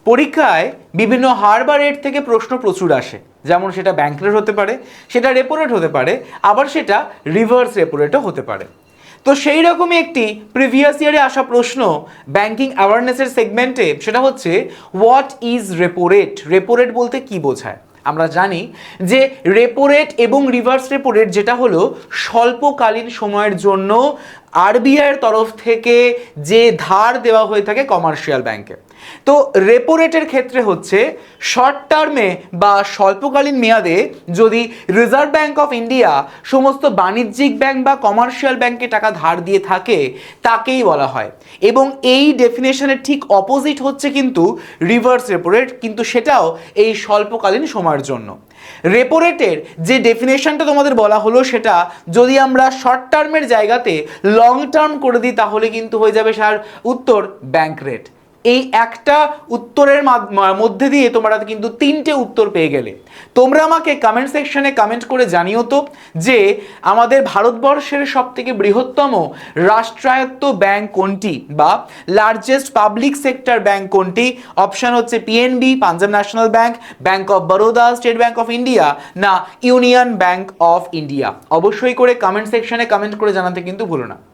পরীক্ষায় বিভিন্ন হার বা রেট থেকে প্রশ্ন প্রচুর আসে, যেমন সেটা ব্যাংক রেট হতে পারে, সেটা রেপো রেট হতে পারে, আবার সেটা রিভার্স রেপো রেটও হতে পারে। তো সেই রকমই একটি প্রিভিয়াস ইয়ারে আসা প্রশ্ন ব্যাংকিং অ্যাওয়ারনেসের সেগমেন্টে, সেটা হচ্ছে what is repo rate? Repo rate বলতে কি বোঝায়? আমরা জানি যে রেপো রেট এবং রিভার্স রেপো রেট যেটা হলো স্বল্পকালীন সময়ের জন্য আরবিআইয়ের তরফ থেকে যে ধার দেওয়া হয়ে থাকে কমার্শিয়াল ব্যাংকে। তো রেপো রেটের ক্ষেত্রে হচ্ছে শর্ট টার্মে বা স্বল্পকালীন মেয়াদে যদি রিজার্ভ ব্যাংক অফ ইন্ডিয়া সমস্ত বাণিজ্যিক ব্যাংক বা কমার্শিয়াল ব্যাংকে টাকা ধার দিয়ে থাকে তাকেই বলা হয়। এবং এই ডেফিনেশনের ঠিক অপোজিট হচ্ছে কিন্তু রিভার্স রেপো রেট, কিন্তু সেটাও এই স্বল্পকালীন সময়ের জন্য। রেপো রেটের যে ডেফিনেশনটা তোমাদের বলা হলো সেটা যদি আমরা শর্ট টার্মের জায়গাতে লং টার্ম করে দিই তাহলে কিন্তু হয়ে যাবে সার উত্তর ব্যাংক রেট। এই একটা উত্তরের মধ্যে দিয়ে তোমরা কিন্তু তিনটে উত্তর পেয়ে গেলে। তোমরা আমাকে কমেন্ট সেকশনে কমেন্ট করে জানিও তো যে আমাদের ভারতবর্ষের সবথেকে বৃহত্তম রাষ্ট্রায়ত্ত ব্যাংক কোনটি, বা লার্জেস্ট পাবলিক সেক্টর ব্যাংক কোনটি? অপশন হচ্ছে PNB, Punjab national bank, bank of Baroda, state bank of India, না ইউনিয়ন ব্যাংক অফ ইন্ডিয়া। অবশ্যই করে কমেন্ট সেকশনে কমেন্ট করে জানাতে কিন্তু ভুলো না।